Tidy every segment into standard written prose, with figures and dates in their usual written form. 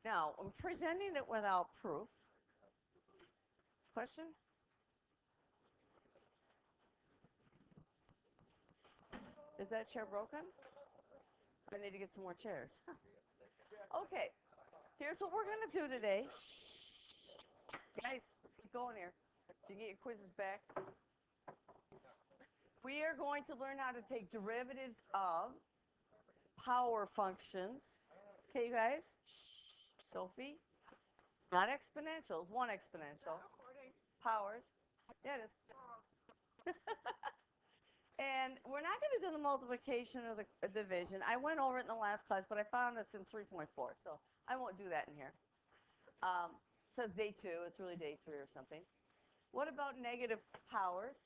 Now, I'm presenting it without proof. Question? Is that chair broken? I need to get some more chairs. Huh. Okay, here's what we're going to do today. Guys, let's keep going here. So you get your quizzes back. We are going to learn how to take derivatives of power functions. Okay, you guys? Sophie? Not exponentials, one exponential. Powers. Yeah, it is. And we're not going to do the multiplication or the division. I went over it in the last class, but I found it's in 3.4, so I won't do that in here. It says day 2. It's really day 3 or something. What about negative powers?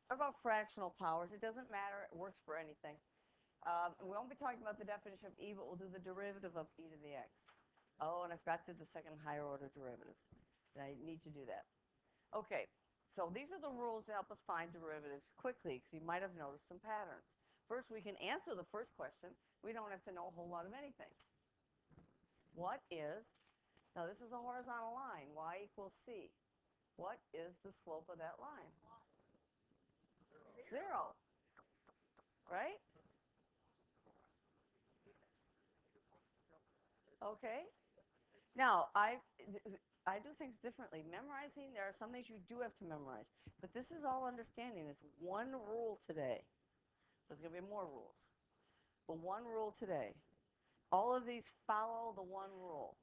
What about fractional powers? It doesn't matter. It works for anything. We won't be talking about the definition of e, but we'll do the derivative of e to the x. Oh, and I forgot to do the second higher order derivatives. I need to do that. Okay, so these are the rules to help us find derivatives quickly, because you might have noticed some patterns. First, we can answer the first question. We don't have to know a whole lot of anything. What is, now this is a horizontal line, y equals c. What is the slope of that line? 0, right? Okay. Now, I do things differently. Memorizing, there are some things you do have to memorize. But this is all understanding. It's one rule today. There's going to be more rules. But one rule today. All of these follow the one rule.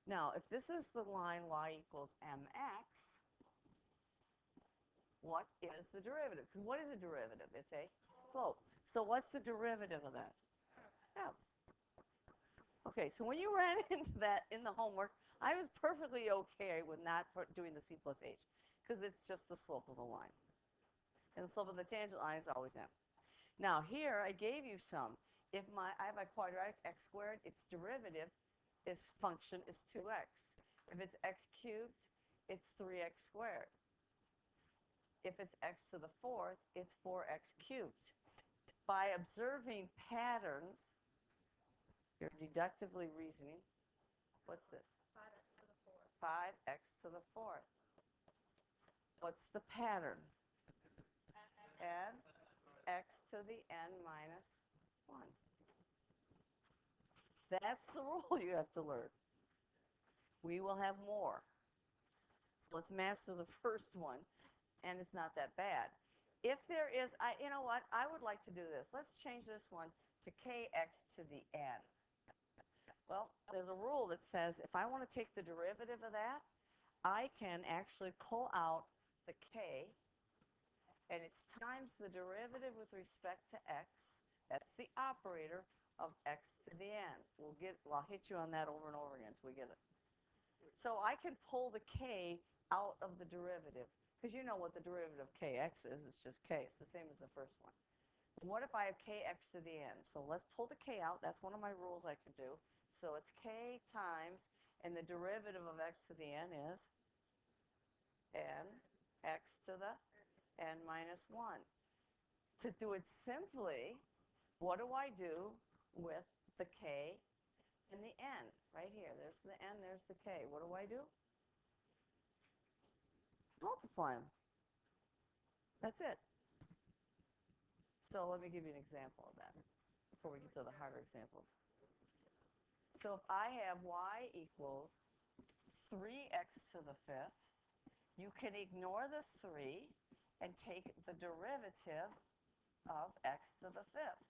Now, if this is the line y equals mx, what is the derivative? Because what is a derivative? It's a slope. So what's the derivative of that? Yeah. Okay, so when you ran into that in the homework, I was perfectly okay with not doing the c plus h, because it's just the slope of the line. And the slope of the tangent line is always m. Now here, I gave you some. If I have a quadratic x squared, its derivative, its function is 2x. If it's x cubed, it's 3x squared. If it's x to the 4th, it's 4x cubed. By observing patterns, you're deductively reasoning. What's this? 5x to the 4th. What's the pattern? N x to the n minus 1. That's the rule you have to learn. We will have more. So let's master the first one, and it's not that bad. If there is, you know what, I would like to do this. Let's change this one to kx to the n. Well, there's a rule that says if I want to take the derivative of that, I can actually pull out the k, and it's times the derivative with respect to x. That's the operator of x to the n. I'll hit you on that over and over again until we get it. So I can pull the k out of the derivative, because you know what the derivative of kx is. It's just k. It's the same as the first one. What if I have kx to the n? So let's pull the k out. That's one of my rules I can do. So it's k times, and the derivative of x to the n is n x to the n minus 1. To do it simply, what do I do with the k and the n? Right here. There's the n, there's the k. What do I do? Multiply them. That's it. So let me give you an example of that before we get to the harder examples. So if I have y equals 3x to the 5th, you can ignore the 3 and take the derivative of x to the 5th.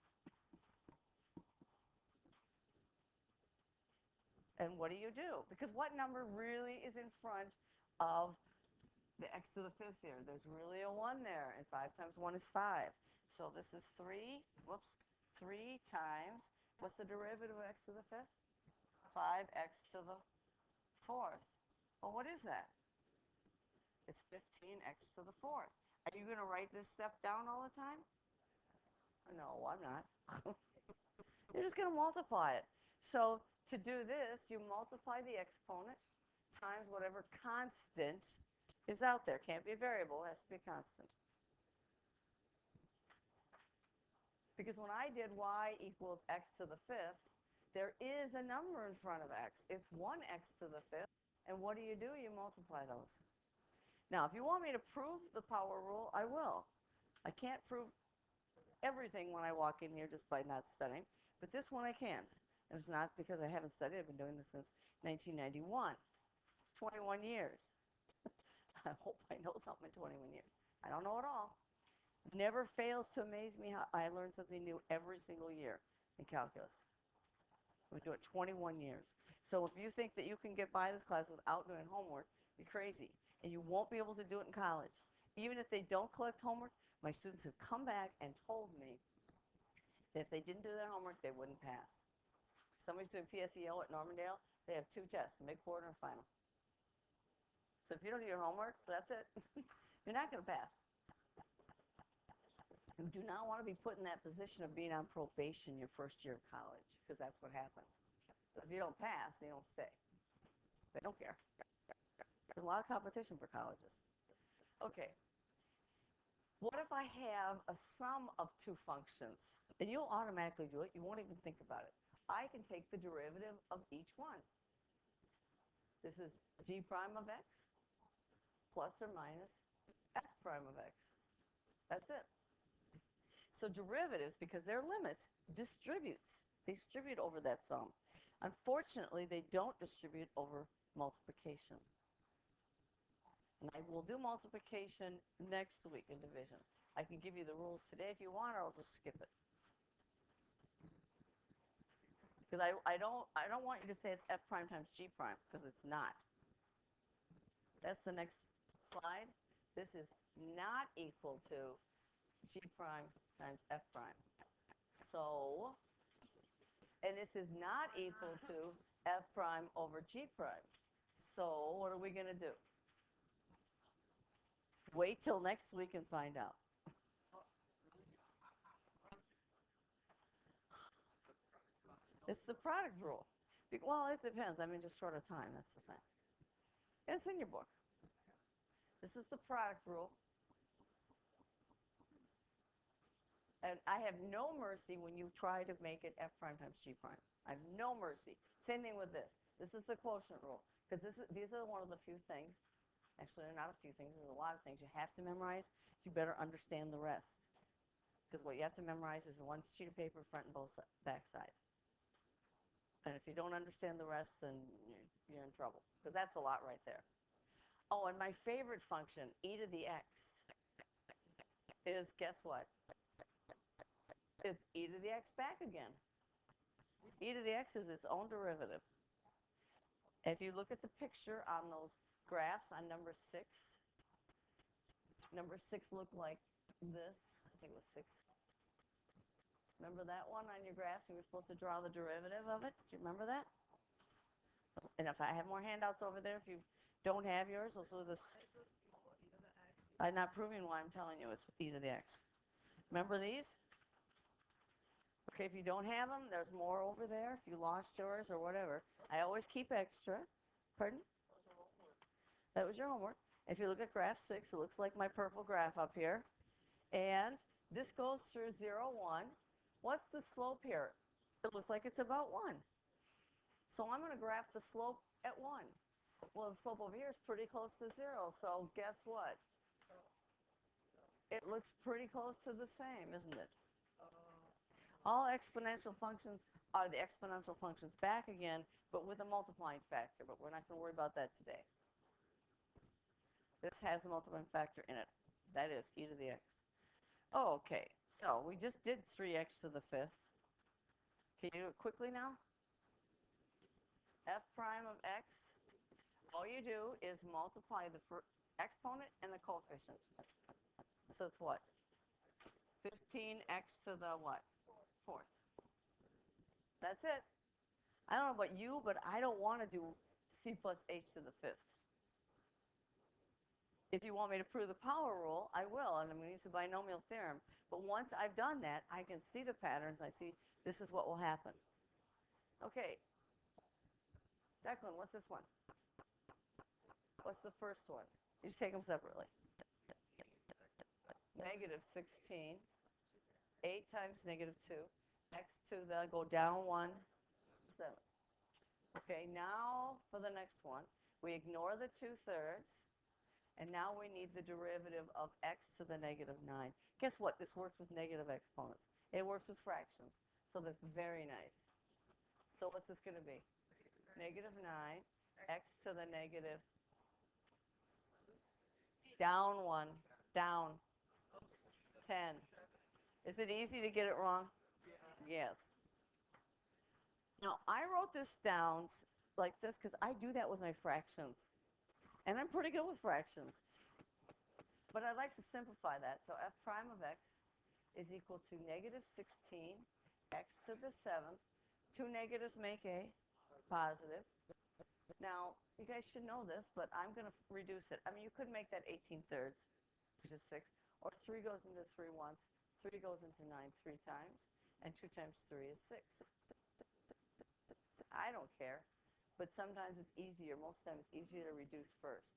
And what do? Because what number really is in front of the x to the 5th here? There's really a 1 there, and 5 times 1 is 5. So this is 3 times, what's the derivative of x to the 5th? 5x to the 4th. Well, what is that? It's 15x to the 4th. Are you going to write this step down all the time? No, I'm not. You're just going to multiply it. So to do this, you multiply the exponent times whatever constant is out there. Can't be a variable, it has to be a constant. Because when I did y equals x to the 5th, There is a number in front of x. It's 1x to the 5th. And what do? You multiply those. Now, if you want me to prove the power rule, I will. I can't prove everything when I walk in here just by not studying, but this one I can. And it's not because I haven't studied. I've been doing this since 1991. It's 21 years. I hope I know something in 21 years. I don't know it all. Never fails to amaze me how I learn something new every single year in calculus. We do it 21 years. So if you think that you can get by this class without doing homework, you're crazy. And you won't be able to do it in college. Even if they don't collect homework, my students have come back and told me that if they didn't do their homework, they wouldn't pass. Somebody's doing PSEO at Normandale, they have 2 tests, a mid-quarter and a final. So if you don't do your homework, that's it. You're not going to pass. You do not want to be put in that position of being on probation your first year of college, because that's what happens. If you don't pass, you don't stay. They don't care. There's a lot of competition for colleges. Okay. What if I have a sum of 2 functions? And you'll automatically do it. You won't even think about it. I can take the derivative of each one. This is g prime of x plus or minus f prime of x. That's it. So derivatives, because they're limits, distributes. They distribute over that sum. Unfortunately, they don't distribute over multiplication. And I will do multiplication next week in division. I can give you the rules today if you want, or I'll just skip it. Because I don't want you to say it's f prime times g prime, because it's not. That's the next slide. This is not equal to g prime times f prime. So, and this is not equal to f prime over g prime. So what are we going to do? Wait till next week and find out. It's the product rule. Well, it depends. I mean, just short of time. That's the thing. It's in your book. This is the product rule. And I have no mercy when you try to make it f prime times g prime. I have no mercy. Same thing with this. This is the quotient rule. Because these are one of the few things. Actually, they're not a few things. There's a lot of things you have to memorize. You better understand the rest. Because what you have to memorize is the one sheet of paper, front and back side. And if you don't understand the rest, then you're in trouble. Because that's a lot right there. Oh, and my favorite function, e to the x, is, guess what? It's e to the x back again. E to the x is its own derivative. If you look at the picture on those graphs on number 6 looked like this. I think it was 6. Remember that one on your graphs? You were supposed to draw the derivative of it. Do you remember that? And if I have more handouts over there, if you don't have yours, also this. I'm not proving why I'm telling you it's e to the x. Remember these? Okay, if you don't have them, there's more over there. If you lost yours or whatever, I always keep extra. Pardon? That was your homework. If you look at graph 6, it looks like my purple graph up here. And this goes through 0, 1. What's the slope here? It looks like it's about 1. So I'm going to graph the slope at 1. Well, the slope over here is pretty close to 0. So guess what? It looks pretty close to the same, isn't it? All exponential functions are the exponential functions back again, but with a multiplying factor. But we're not going to worry about that today. This has a multiplying factor in it. That is e to the x. Oh, okay, so we just did 3x to the 5th. Can you do it quickly now? F prime of x. All you do is multiply the exponent and the coefficient. So it's what? 15x to the what? 4th. That's it. I don't know about you, but I don't want to do c plus h to the 5th. If you want me to prove the power rule, I will, and I'm going to use the binomial theorem. But once I've done that, I can see the patterns. I see this is what will happen. Okay. Declan, what's this one? What's the first one? You just take them separately. Negative 16. 8 times negative 2. X to the, go down 1. 7. Okay, now for the next one. We ignore the 2/3, and now we need the derivative of x to the negative 9. Guess what? This works with negative exponents. It works with fractions. So that's very nice. So what's this going to be? Negative 9, x to the negative, down 1, down 10. Is it easy to get it wrong? Yes. Now, I wrote this down like this because I do that with my fractions. And I'm pretty good with fractions. But I'd like to simplify that. So f prime of x is equal to negative 16 x to the 7th. 2 negatives make a positive. Now, you guys should know this, but I'm going to reduce it. I mean, you could make that 18/3, which is 6. Or 3 goes into 3 once. 3 goes into 9 3 times. And 2 times 3 is 6. I don't care. But sometimes it's easier. Most times it's easier to reduce first.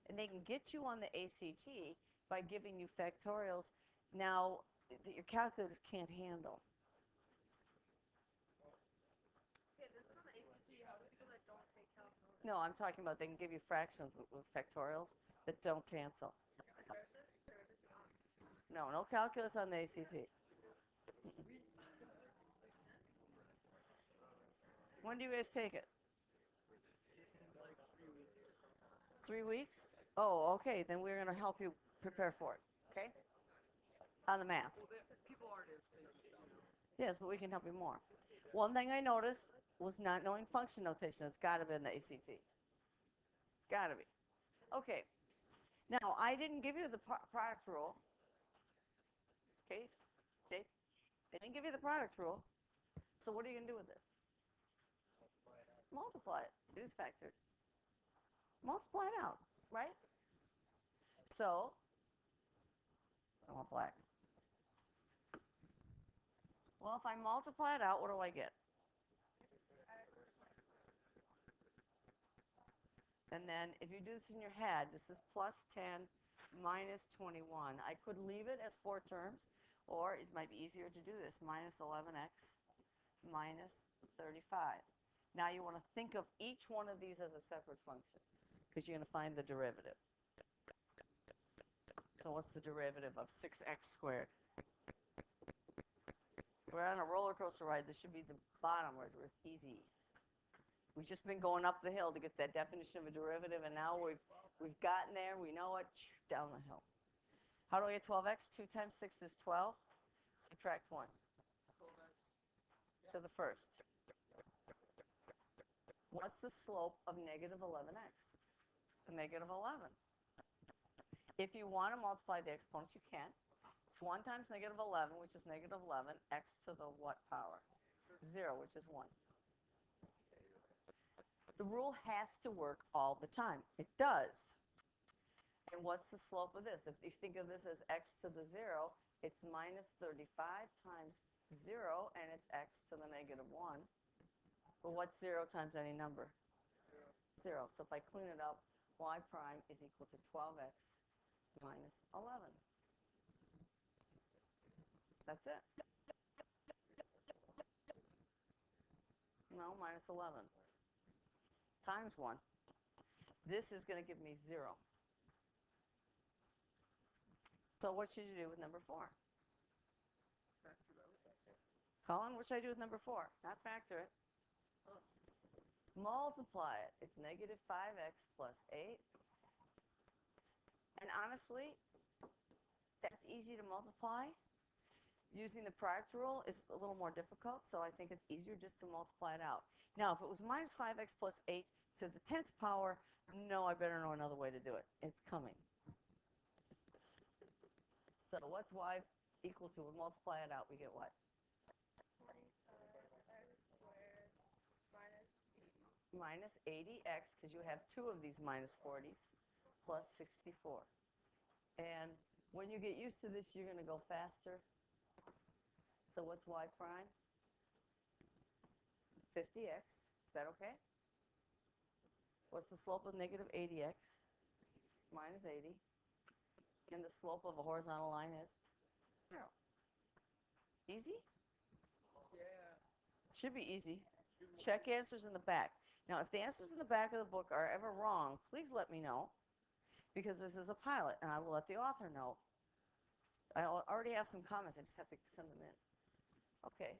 And they can get you on the ACT by giving you factorials now that your calculators can't handle. Okay, this is on the ACT. How do people that don't take calculus? No, I'm talking about they can give you fractions with factorials that don't cancel. No, no calculus on the ACT. When do you guys take it? 3 weeks? Oh, okay. Then we're going to help you prepare for it. Okay? On the math. People are taking. Yes, but we can help you more. One thing I noticed was not knowing function notation. It's got to be in the ACT. It's got to be. Okay. Now, I didn't give you the product rule. Okay? Okay? They didn't give you the product rule. So what are you going to do with this? Multiply it. It is factored. Multiply it out, right? So, I want black. Well, if I multiply it out, what do I get? And then if you do this in your head, this is plus 10 minus 21. I could leave it as 4 terms, or it might be easier to do this, minus 11x minus 35. Now you want to think of each one of these as a separate function, because you're going to find the derivative. So what's the derivative of 6x squared? We're on a roller coaster ride. This should be the bottom where it's easy. We've just been going up the hill to get that definition of a derivative, and now we've gotten there. We know it. Down the hill. How do I get 12x? 2 times 6 is 12. Subtract 1 to the first. What's the slope of negative 11x? Negative 11. If you want to multiply the exponents, you can. It's 1 times negative 11, which is negative 11, x to the what power? 0, which is 1. The rule has to work all the time. It does. And what's the slope of this? If you think of this as x to the 0, it's minus 35 times 0, and it's x to the negative 1. Well, what's 0 times any number? 0. So if I clean it up, y prime is equal to 12x minus 11. That's it. No, minus 11 times 1. This is going to give me 0. So what should you do with number 4? Colin, what should I do with number 4? Not factor it. Multiply it. It's negative 5x plus 8. And honestly, that's easy to multiply. Using the product rule is a little more difficult, so I think it's easier just to multiply it out. Now, if it was minus 5x plus 8 to the 10th power, no, I better know another way to do it. It's coming. So what's y equal to? We'll multiply it out. We get what? Minus 80x, because you have 2 of these minus 40s, plus 64. And when you get used to this, you're going to go faster. So what's y prime? 50x. Is that okay? What's the slope of negative 80x? Minus 80. And the slope of a horizontal line is 0. Easy? Yeah. Should be easy. Check answers in the back. Now, if the answers in the back of the book are ever wrong, please let me know, because this is a pilot, and I will let the author know. I already have some comments. I just have to send them in. Okay.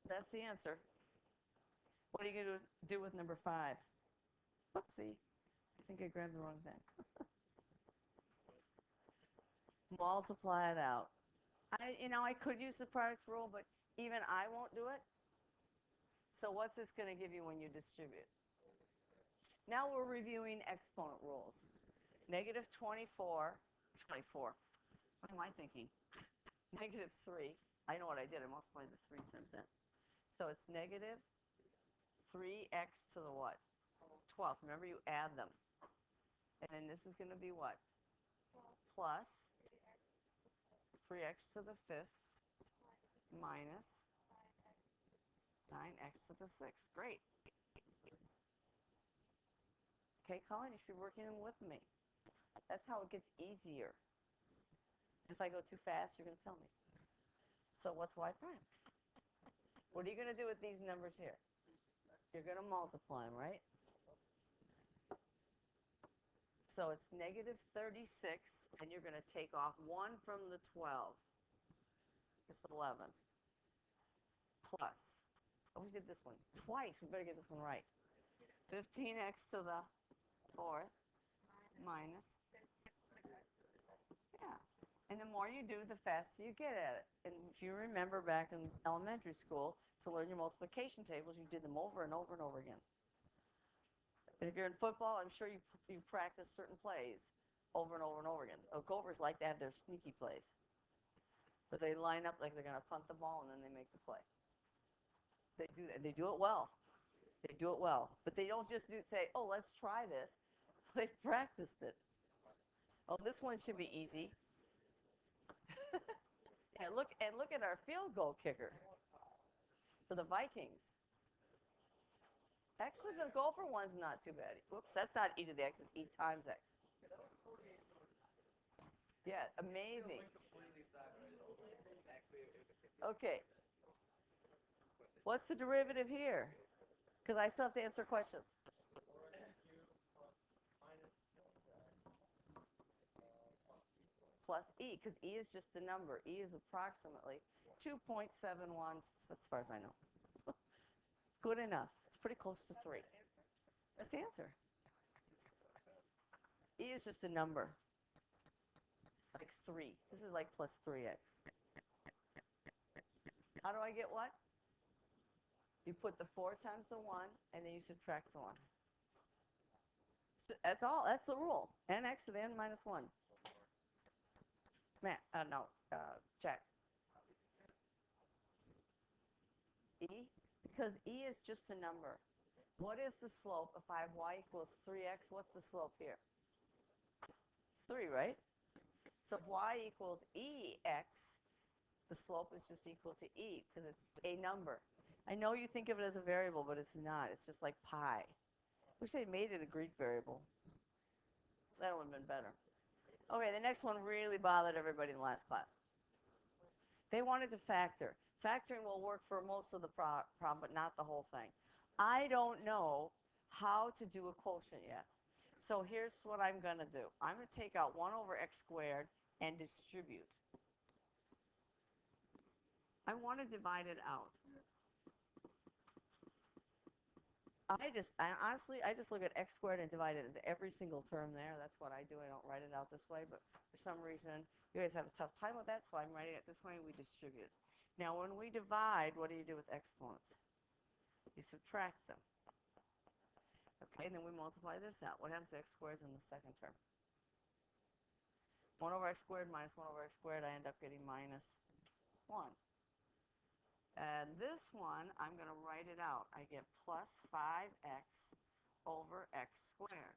That's the answer. What are you going to do with number 5? Whoopsie. I think I grabbed the wrong thing. Multiply it out. I could use the products rule, but even I won't do it. So what's this going to give you when you distribute? Now we're reviewing exponent rules. Negative 24. What am I thinking? Negative 3. I know what I did. I multiplied the 3 times that. So it's negative 3x to the what? 12th. Remember, you add them. And then this is going to be what? Plus 3x to the 5th minus 9x to the 6th. Great. Okay, Colin, you should be working with me. That's how it gets easier. If I go too fast, you're going to tell me. So what's y prime? What are you going to do with these numbers here? You're going to multiply them, right? So it's negative 36, and you're going to take off 1 from the 12. It's 11. Plus. Oh, we did this one twice. We better get this one right. 15x to the 4th minus. Yeah. And the more you do, the faster you get at it. And if you remember back in elementary school, to learn your multiplication tables, you did them over and over and over again. And if you're in football, I'm sure you practice certain plays over and over and over again. Gophers like to have their sneaky plays. But they line up like they're going to punt the ball, and then they make the play. They do that. They do it well. They do it well. But they don't just say, oh, let's try this. They've practiced it. Oh, this one should be easy. And look at our field goal kicker for the Vikings. Actually, the Gopher one's not too bad. Whoops, that's not e to the x, it's e times x. Yeah, amazing. Okay. What's the derivative here? Because I still have to answer questions. Plus e, because e is just a number. E is approximately 2.71, as far as I know. It's good enough. It's pretty close to 3. That's the answer. E is just a number. Like 3. This is like plus 3x. How do I get what? You put the 4 times the 1, and then you subtract the 1. So that's all. That's the rule. Nx to the n minus 1. Matt, Jack. E? Because e is just a number. What is the slope if I have y equals 3x? What's the slope here? It's 3, right? So if y equals ex, the slope is just equal to e because it's a number. I know you think of it as a variable, but it's not. It's just like pi. Wish they made it a Greek variable. That would have been better. Okay, the next one really bothered everybody in the last class. They wanted to factor. Factoring will work for most of the problem, but not the whole thing. I don't know how to do a quotient yet. So here's what I'm going to do. I'm going to take out 1 over x squared and distribute. I want to divide it out. Honestly, I just look at x squared and divide it into every single term there. That's what I do. I don't write it out this way, but for some reason, you guys have a tough time with that, so I'm writing it this way, and we distribute. Now, when we divide, what do you do with exponents? You subtract them. Okay, and then we multiply this out. What happens to x squared in the second term? 1 over x squared minus 1 over x squared, I end up getting minus 1. And this one, I'm going to write it out. I get plus 5x over x squared.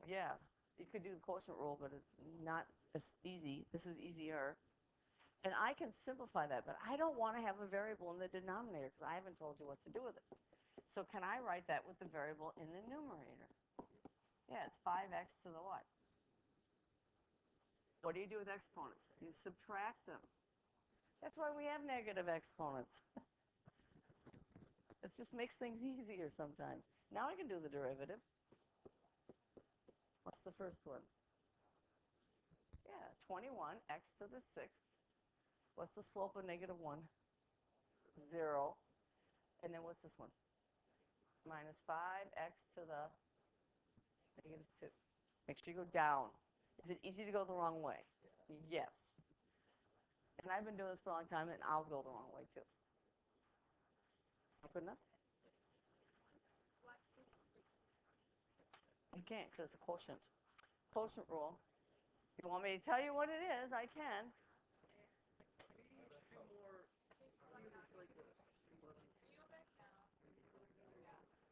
Yeah, you could do the quotient rule, but it's not as easy. This is easier. And I can simplify that, but I don't want to have a variable in the denominator because I haven't told you what to do with it. So can I write that with the variable in the numerator? Yeah, it's 5x to the what? What do you do with exponents? You subtract them. That's why we have negative exponents. just makes things easier sometimes. Now I can do the derivative. What's the first one? Yeah, 21 x to the 6th. What's the slope of negative 1? 0. And then what's this one? Minus 5x to the negative 2. Make sure you go down. Is it easy to go the wrong way? Yes. And I've been doing this for a long time, and I'll go the wrong way too. Good enough? You can't because it's a quotient. Quotient rule. If you want me to tell you what it is, I can.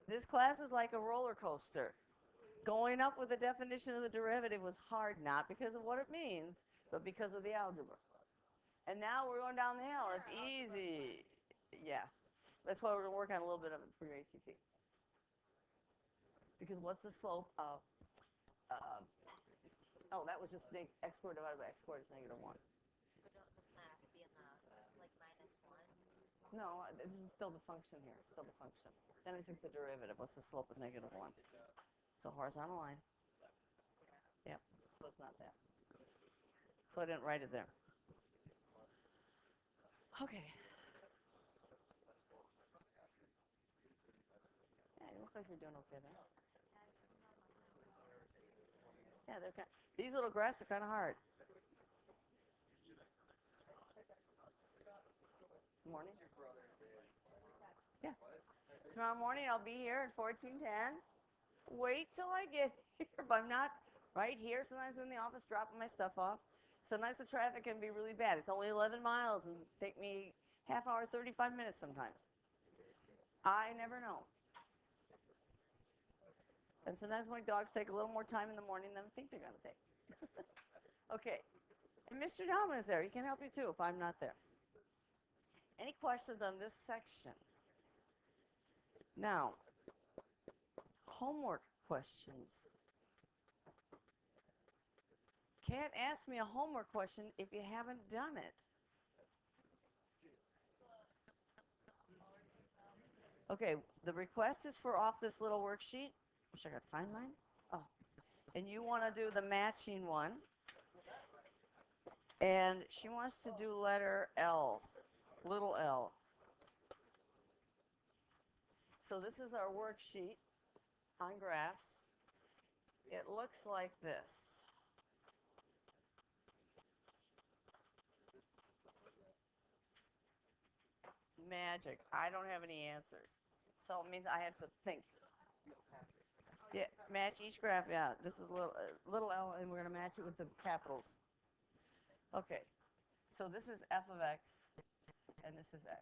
This class is like a roller coaster. Going up with the definition of the derivative was hard, not because of what it means, but because of the algebra. And now we're going down the hill. It's easy. Yeah. That's why we're going to work on a little bit of it for your ACT. Because what's the slope of, oh, that was just x squared divided by x squared is negative 1. But doesn't that be in the, like, -1? No, this is still the function here. Still the function. Then I took the derivative. What's the slope of negative 1? So horizontal line. Yep. So it's not that. So I didn't write it there. Okay. Yeah, you look like you're doing okay there. Yeah, they're kind. These little graphs are kind of hard. Morning. Yeah. Tomorrow morning I'll be here at 1410. Wait till I get here. But I'm not right here. Sometimes I'm in the office dropping my stuff off. Sometimes the traffic can be really bad. It's only 11 miles and take me half hour, 35 minutes sometimes. I never know. And sometimes my dogs take a little more time in the morning than I think they're going to take. Okay. And Mr. Dalman is there. He can help you too if I'm not there. Any questions on this section? Now, homework questions. Can't ask me a homework question if you haven't done it. Okay, the request is for off this little worksheet. Wish I could find mine. Oh, and you want to do the matching one. And she wants to do letter L, little l. So this is our worksheet on graphs. It looks like this. Magic. I don't have any answers. So it means I have to think. Yeah, match each graph. Yeah, this is little l, and we're going to match it with the capitals. Okay, so this is f of x, and this is x.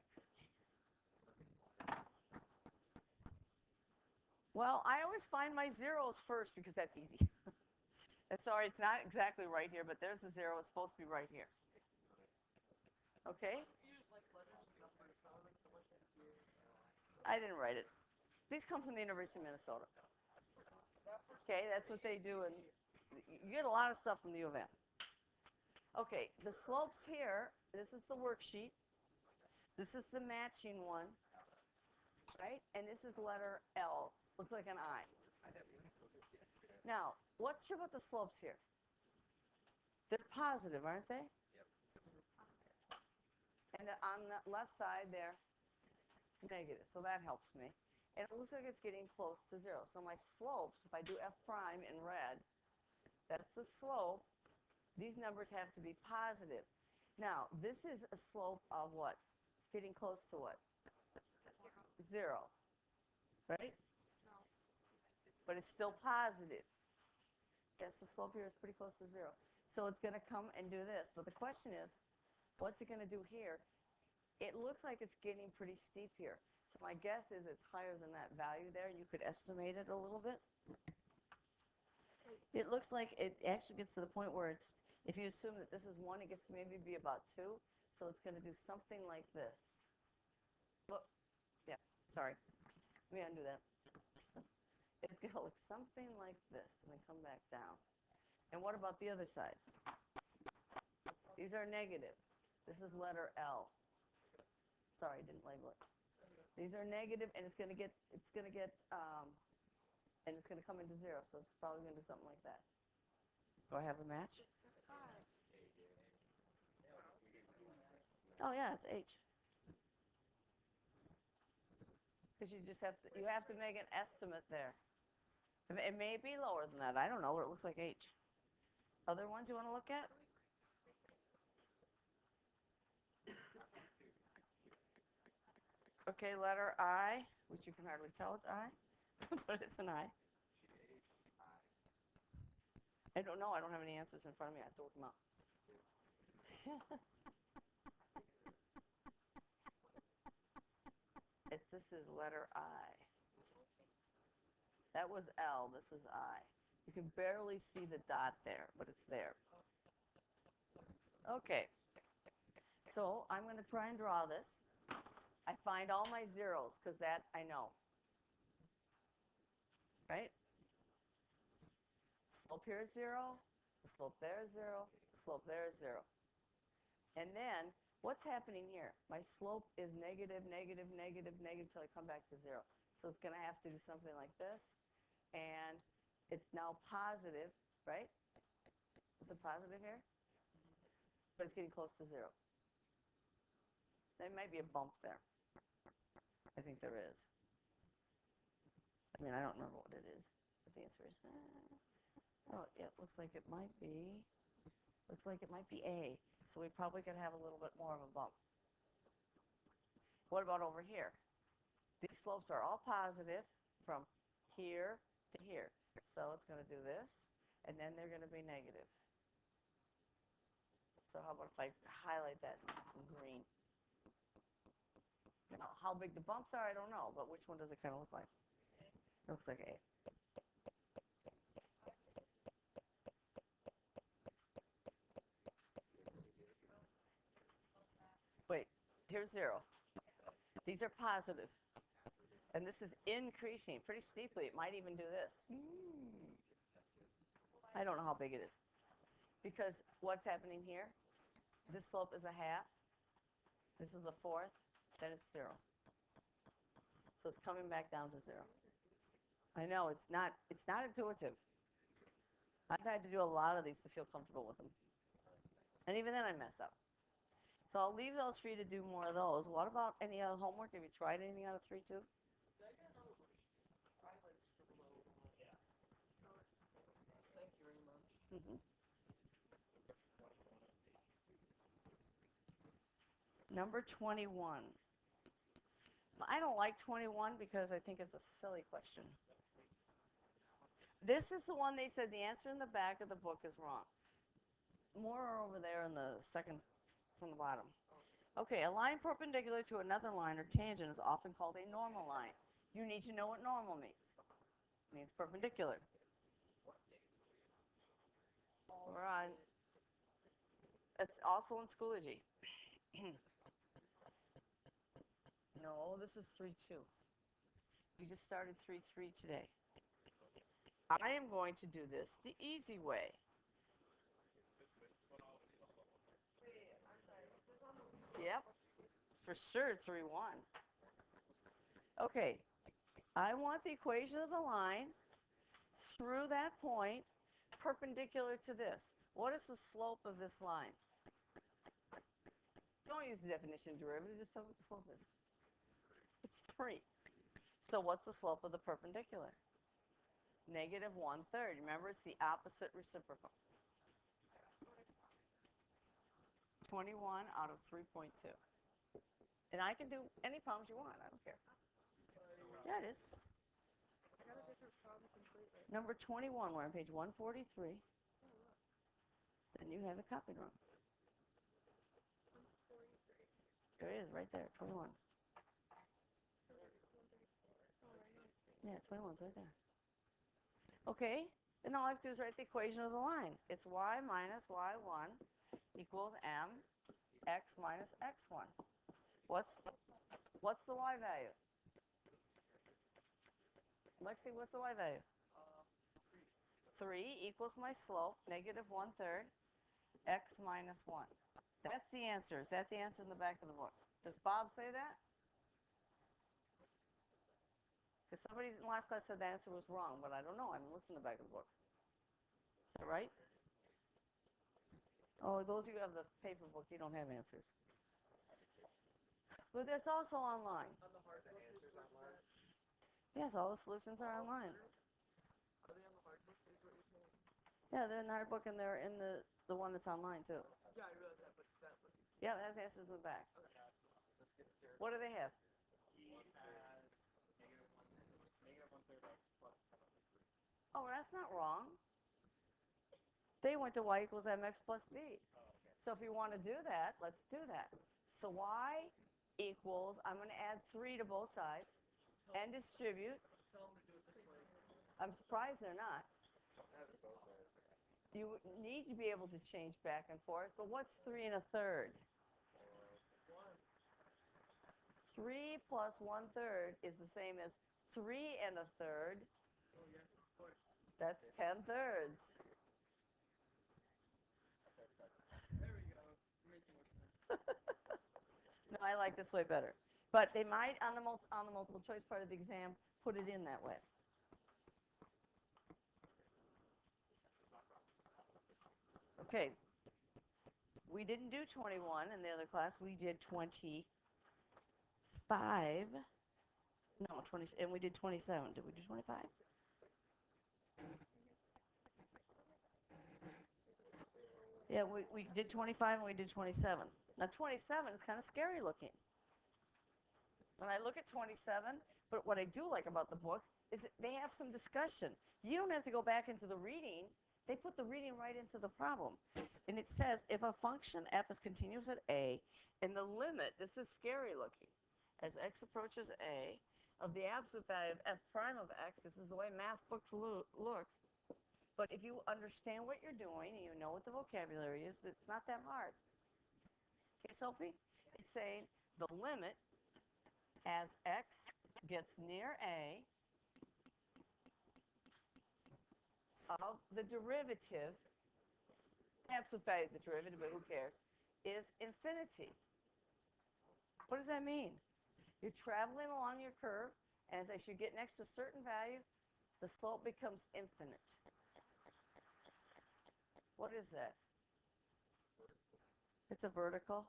Well, I always find my zeros first because that's easy. And sorry, it's not exactly right here, but there's a 0. It's supposed to be right here. Okay? I didn't write it. These come from the University of Minnesota. Okay, that's what they do, and you get a lot of stuff from the U of M. Okay, the slopes here, this is the worksheet. This is the matching one, right? And this is letter L. Looks like an I. Now, what's true about the slopes here? They're positive, aren't they? And on the left side there, negative. So that helps me. And it looks like it's getting close to 0. So my slopes, if I do f prime in red, that's the slope. These numbers have to be positive. Now, this is a slope of what? Getting close to what? 0. Right? No. But it's still positive. Yes, the slope here is pretty close to 0. So it's going to come and do this. But the question is, what's it going to do here? It looks like it's getting pretty steep here. So my guess is it's higher than that value there. You could estimate it a little bit. It looks like it actually gets to the point where it's, if you assume that this is 1, it gets to maybe be about 2. So it's going to do something like this. Look, yeah, sorry. Let me undo that. It's going to look something like this and then come back down. And what about the other side? These are negative. This is letter L. Sorry, I didn't label it. These are negative, and it's going to get, and it's going to come into 0, so it's probably going to do something like that. Do I have a match? Oh yeah, it's H. Because you just have to make an estimate there. It may be lower than that. I don't know, but it looks like H. Other ones you want to look at? Okay, letter I, which you can hardly tell it's I, but it's an I. I don't know. I don't have any answers in front of me. I have to look them up. This is letter I. That was L. This is I. You can barely see the dot there, but it's there. Okay. So I'm going to try and draw this. I find all my zeros, because that I know. Right? Slope here is 0. The slope there is 0. The slope there is 0. And then, what's happening here? My slope is negative, negative, negative, negative until I come back to 0. So it's going to have to do something like this. And it's now positive, right? Is it positive here? But it's getting close to 0. There might be a bump there. I think there is. I mean, I don't remember what it is. But the answer is, oh, it looks like it might be. Looks like it might be A. So we probably could have a little bit more of a bump. What about over here? These slopes are all positive from here to here. So it's going to do this, and then they're going to be negative. So how about if I highlight that in green? Now, how big the bumps are, I don't know, but which one does it kind of look like? It looks like A. Wait, here's 0. These are positive. And this is increasing pretty steeply. It might even do this. I don't know how big it is. Because what's happening here? This slope is a half. This is a fourth. Then it's 0. So it's coming back down to 0. I know, it's not intuitive. I've had to do a lot of these to feel comfortable with them. And even then I mess up. So I'll leave those for you to do more of those. What about any other homework? Have you tried anything out of 3, 2? Mm-hmm. Number 21. I don't like 21 because I think it's a silly question. This is the one they said the answer in the back of the book is wrong. More over there in the second from the bottom. Okay, a line perpendicular to another line or tangent is often called a normal line. You need to know what normal means. It means perpendicular. We're on. It's also in Schoology. No, this is 3-2. We just started 3-3 today. I am going to do this the easy way. Yep, for sure 3-1. Okay, I want the equation of the line through that point perpendicular to this. What is the slope of this line? Don't use the definition of derivative, just tell me what the slope is. It's 3. So what's the slope of the perpendicular? Negative 1/3. Remember, it's the opposite reciprocal. 21 out of 3.2. And I can do any problems you want. I don't care. Yeah, it is. I got a different problem completely. Number 21, we're on page 143. Then you have it copied wrong. 143. There it is, right there, 21. So this is 134. Oh, right here. Yeah, 21's right there. Okay, and all I have to do is write the equation of the line. It's y minus y1 equals mx minus x1. What's the y value? Lexi, what's the y value? 3 equals my slope, negative 1/3, x minus 1. That's the answer. Is that the answer in the back of the book? Does Bob say that? Because somebody in last class said the answer was wrong, but I don't know. I haven't looked in the back of the book. Is that right? Oh, those of you who have the paper book, you don't have answers. But there's also online. On the hard book, is what you said? Yes, all the solutions are online. Are they on the hard book, is what you're saying? Yeah, they're in the hard book and they're in the one that's online too. Yeah, I realize that, but that was... Yeah, it has answers in the back. What do they have? Oh, that's not wrong. They went to y equals mx plus b. So if you want to do that, let's do that. So y equals, I'm going to add 3 to both sides and distribute. Tell them to do it this way. I'm surprised they're not. You need to be able to change back and forth, but what's 3 1/3? 3 plus 1/3 is the same as 3 1/3. Oh, yes, of course. That's 10/3. There we go. You're making more sense. No, I like this way better. But they might, on the multiple choice part of the exam, put it in that way. Okay. We didn't do 21 in the other class. We did 25. No, 20, and we did 27. Did we do 25? Yeah, we did 25 and we did 27. Now 27 is kind of scary looking. When I look at 27, but what I do like about the book is that they have some discussion. You don't have to go back into the reading. They put the reading right into the problem. And it says, if a function f is continuous at a, and the limit, this is scary looking, as x approaches a, of the absolute value of f prime of x, this is the way math books look. But if you understand what you're doing, and you know what the vocabulary is, it's not that hard. Okay, Sophie? It's saying the limit as x gets near a of the derivative, absolute value of the derivative, but who cares, is infinity. What does that mean? You're traveling along your curve, and as you get next to a certain value, the slope becomes infinite. What is that? It's a vertical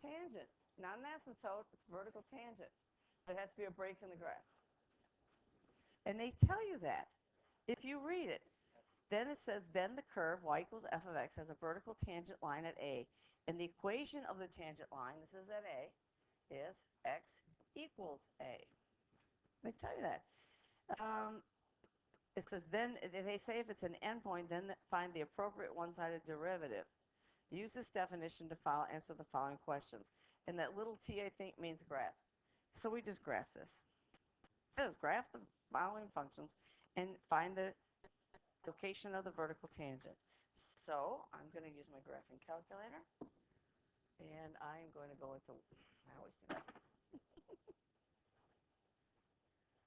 tangent. Not an asymptote, it's a vertical tangent. There has to be a break in the graph. And they tell you that. If you read it, then it says, then the curve y equals f of x has a vertical tangent line at a, and the equation of the tangent line, this is at a, is x equals a. They tell you that. It says, then they say if it's an endpoint, then find the appropriate one-sided derivative. Use this definition to answer the following questions. And that little t, I think, means graph. So we just graph this. It says graph the following functions and find the location of the vertical tangent. So I'm going to use my graphing calculator. And I'm going to go into, I always do that.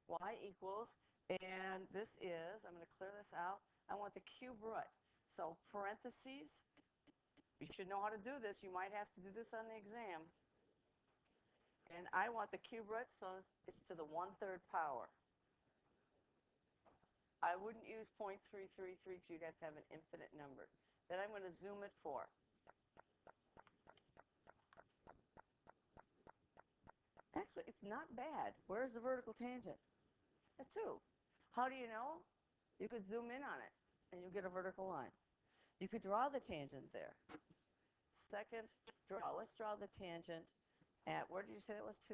Y equals, and this is, I'm going to clear this out. I want the cube root. So parentheses. You should know how to do this. You might have to do this on the exam. And I want the cube root, so it's to the 1/3 power. I wouldn't use 0.333 because you'd have to have an infinite number. Then I'm going to zoom it 4. Actually, it's not bad. Where's the vertical tangent? At 2. How do you know? You could zoom in on it, and you'll get a vertical line. You could draw the tangent there. Second, draw. Let's draw the tangent at, where did you say that was 2?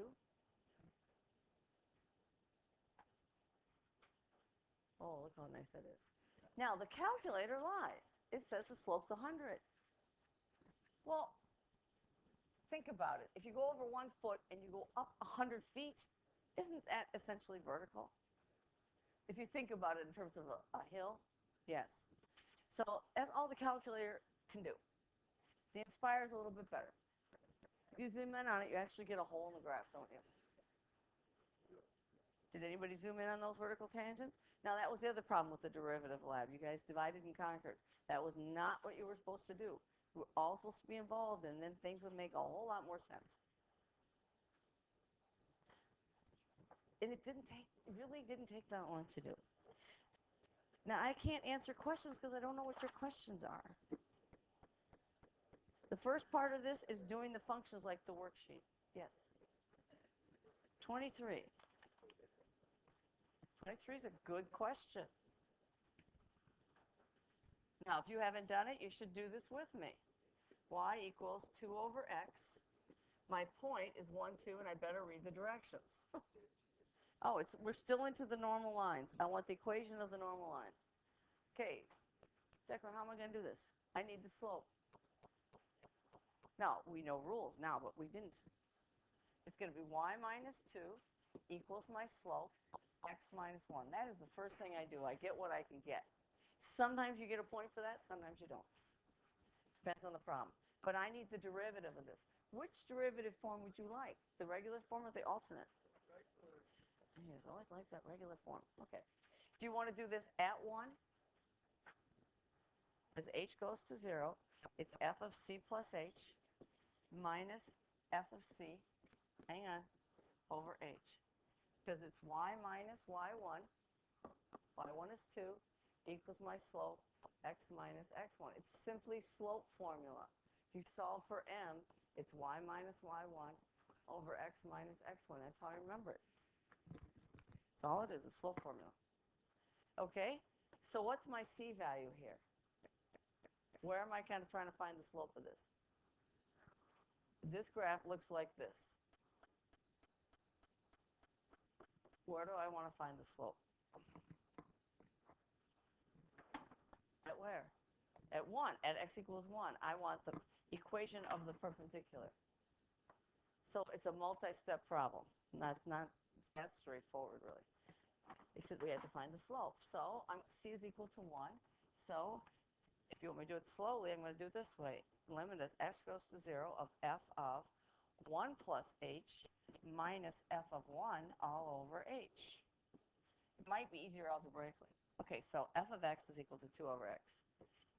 Oh, look how nice that is. Now, the calculator lies. It says the slope's 100. Well, think about it. If you go over 1 foot and you go up 100 feet, isn't that essentially vertical? If you think about it in terms of a hill, yes. So that's all the calculator can do. The Inspire is a little bit better. If you zoom in on it, you actually get a hole in the graph, don't you? Did anybody zoom in on those vertical tangents? Now, that was the other problem with the derivative lab. You guys divided and conquered. That was not what you were supposed to do. You were all supposed to be involved, and then things would make a whole lot more sense. And it really didn't take that long to do. Now, I can't answer questions because I don't know what your questions are. The first part of this is doing the functions like the worksheet. Yes. 23. 23 is a good question. Now, if you haven't done it, you should do this with me. Y equals 2 over x. My point is 1, 2, and I better read the directions. Oh, we're still into the normal lines. I want the equation of the normal line. Okay, Declan, how am I going to do this? I need the slope. Now, we know rules now, but we didn't. It's going to be y minus 2 equals my slope, x minus 1. That is the first thing I do. I get what I can get. Sometimes you get a point for that, sometimes you don't. Depends on the problem. But I need the derivative of this. Which derivative form would you like? The regular form or the alternate? It's always like that regular form. Okay. Do you want to do this at 1? As h goes to 0, it's f of c plus h minus f of c, hang on, over h. Because it's y minus y1 is 2, equals my slope, x minus x1. It's simply slope formula. If you solve for m, it's y minus y1 over x minus x1. That's how I remember it. That's all it is, a slope formula. Okay, so what's my c value here? Where am I kind of trying to find the slope of this? This graph looks like this. Where do I want to find the slope? At where? At 1, at x equals 1. I want the equation of the perpendicular. So it's a multi-step problem. That's not that straightforward, really. Except we have to find the slope. So c is equal to 1. So if you want me to do it slowly, I'm going to do it this way. Limit as x goes to 0 of f of 1 plus h minus f of 1 all over h. It might be easier algebraically. Okay, so f of x is equal to 2 over x.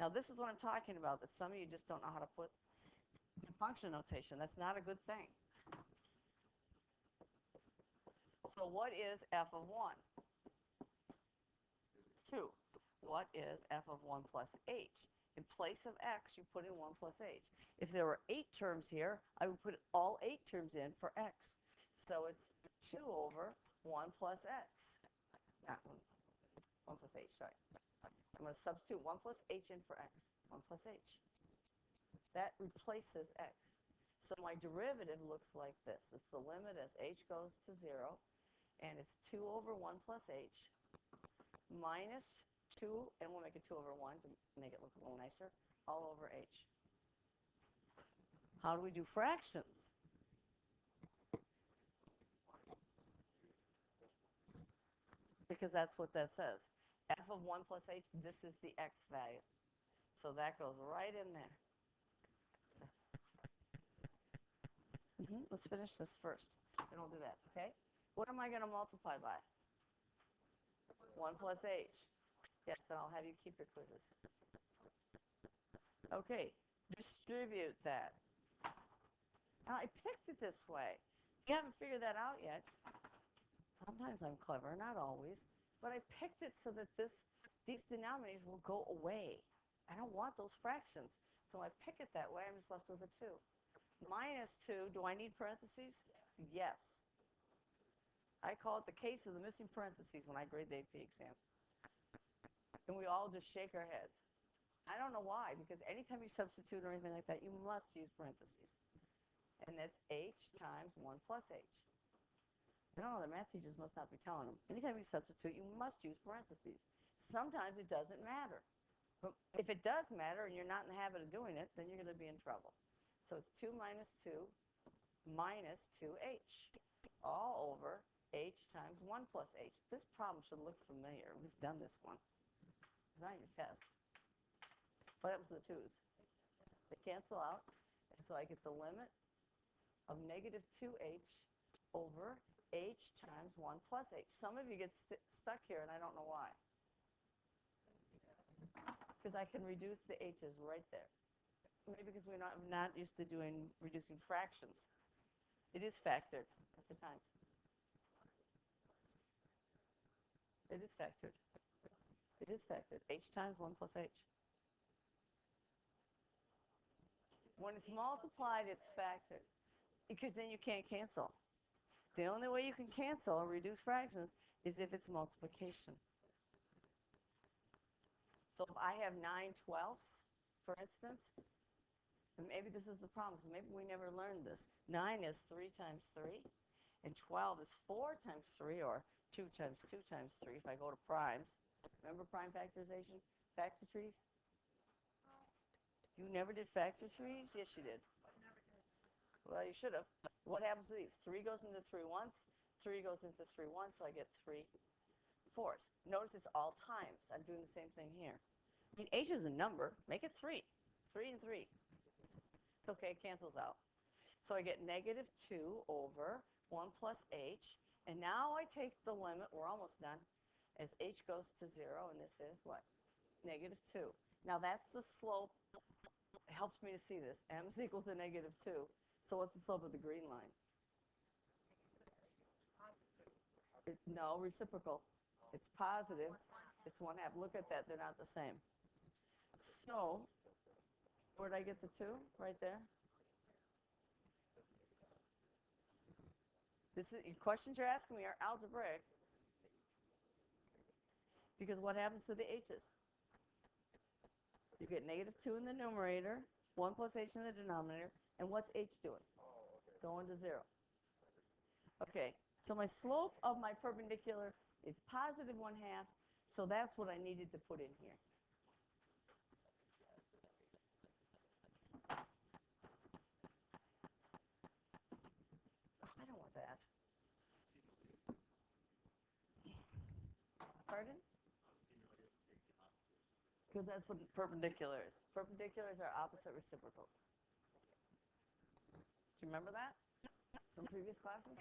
Now, this is what I'm talking about, that some of you just don't know how to put the function notation. That's not a good thing. So what is f of 1? 2. What is f of 1 plus h? In place of x, you put in 1 plus h. If there were 8 terms here, I would put all 8 terms in for x. So it's 2 over 1 plus x. Not 1 plus h, sorry. I'm going to substitute 1 plus h in for x. 1 plus h. That replaces x. So my derivative looks like this. It's the limit as h goes to 0, and it's 2 over 1 plus h minus 2, and we'll make it 2 over 1 to make it look a little nicer, all over h. How do we do fractions? Because that's what that says. F of 1 plus h, this is the x value. So that goes right in there. Let's finish this first. Then we'll do that, okay? What am I going to multiply by? 1 plus h. Yes, and I'll have you keep your quizzes. Okay, distribute that. Now, I picked it this way. If you haven't figured that out yet, sometimes I'm clever, not always, but I picked it so that these denominators will go away. I don't want those fractions, so I pick it that way. I'm just left with a 2. Minus 2, do I need parentheses? Yes. I call it the case of the missing parentheses when I grade the AP exam. And we all just shake our heads. I don't know why, because anytime you substitute or anything like that, you must use parentheses. And that's h times 1 plus h. I don't know, the math teachers must not be telling them. Anytime you substitute, you must use parentheses. Sometimes it doesn't matter. But if it does matter and you're not in the habit of doing it, then you're going to be in trouble. So it's 2 minus 2 minus 2h all over h times 1 plus h. This problem should look familiar. We've done this one. It's on your test. What happens to the 2's? They cancel out, and so I get the limit of negative 2h over h times 1 plus h. Some of you get stuck here, and I don't know why. Because I can reduce the h's right there. Maybe because we're not used to reducing fractions. It is factored at the times. It is factored. It is factored. H times 1 plus H. When it's multiplied, it's factored. Because then you can't cancel. The only way you can cancel or reduce fractions is if it's multiplication. So if I have 9/12, for instance, and maybe this is the problem, so maybe we never learned this. 9 is 3 times 3, and 12 is 4 times 3, or 2 times 2 times 3 if I go to primes. Remember prime factorization? Factor trees? You never did factor trees? Yes, you did. Well, you should have. What happens to these? 3 goes into 3 once, 3 goes into 3 once, so I get 3 fours. Notice it's all times. I'm doing the same thing here. I mean, H is a number. Make it 3. 3 and 3. It's okay, it cancels out. So I get negative 2 over 1 plus H. And now I take the limit, we're almost done, as H goes to 0, and this is what? Negative 2. Now that's the slope. It helps me to see this. M is equal to negative 2. So what's the slope of the green line? No, reciprocal. It's positive. It's 1/2. Look at that. They're not the same. So where did I get the 2? Right there. Your questions you're asking me are algebraic. Because what happens to the h's? You get negative 2 in the numerator, 1 plus h in the denominator, and what's h doing? Going to 0. Okay, so my slope of my perpendicular is positive 1/2, so that's what I needed to put in here. I don't want that. Pardon? Because that's what perpendicular is. Perpendiculars are opposite reciprocals. Do you remember that from previous classes?